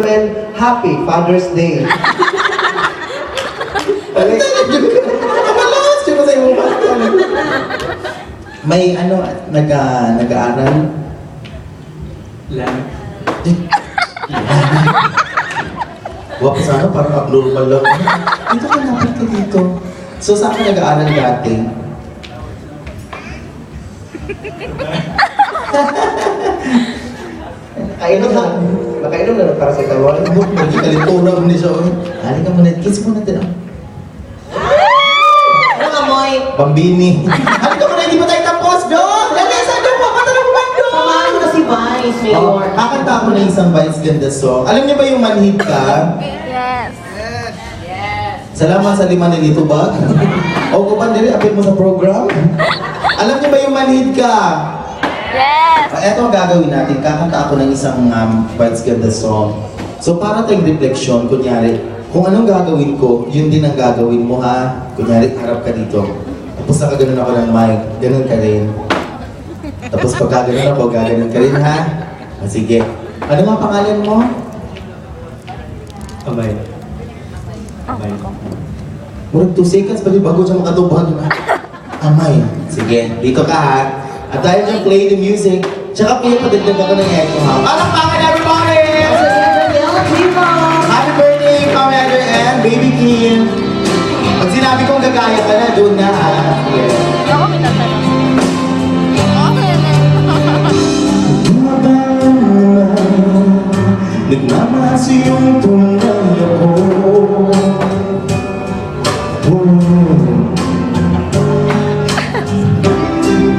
gentlemen, Happy Father's Day. Malas! Diba sa'yo mo ba? May ano, nag-aaral? Lang. Wap sana, parang abnormal lang. Dito ka, lapit ka dito. So, saan ka nag-aaral dati? Nakainom na ng paracetamol. Hindi kalitunan mo ni siya. Halika muna, kiss mo natin. Ano amoy? Bambini. Halika muna, hindi pa tayo tapos, Do! Dali, saan doon po? Patanong ba, Do? Samahan mo na si Vice, Oh, Mayor. kakanta ako ng isang Vice Ganda song. Alam niyo ba yung manhid ka? Yes. Salamat sa 5 nilito ba? O kupan dili, apit mo sa program. Alam niyo ba yung manhid ka? Yes. Eto ang gagawin natin. Kakanta ako ng isang Vice Ganda song. So para tayong refleksyon, kunyari, kung anong gagawin ko, yun din ang gagawin mo ha. Kunyari, harap ka dito. Tapos nakaganon ako ng mic. Ganon ka rin. Tapos pagka ganon ako, gaganon ka rin ha. Ah, sige. Ano nga pangalan mo? Amay. Amay. Murag 2 seconds pa rin bago siya makatubag na. Amay. Sige, dito ka ha. At dahil niyang play the music, tsaka kaya padagdag ako ng echo ha. Palakpakan everybody! Happy birthday, Commander and Baby Kim! Pag sinabi kong gagaya ka na, doon na ha. Sige. Ako minatanong. Okay. Nagmamasi yung tunay ako.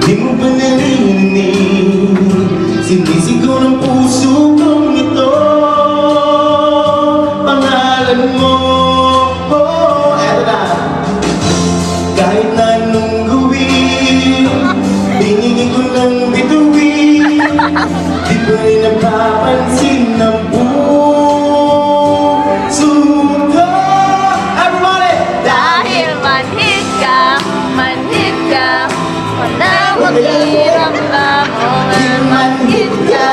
Di mo ba narinig? Sinisigaw ng puso kong ito. Pangalan mo. Eto na. Kahit na anong gawin, pinigin ko ng bituin. Di ba rin napapansin ng puso ko? Everybody! Dahil manhid ka, wala maghirap na mo. Manhid ka,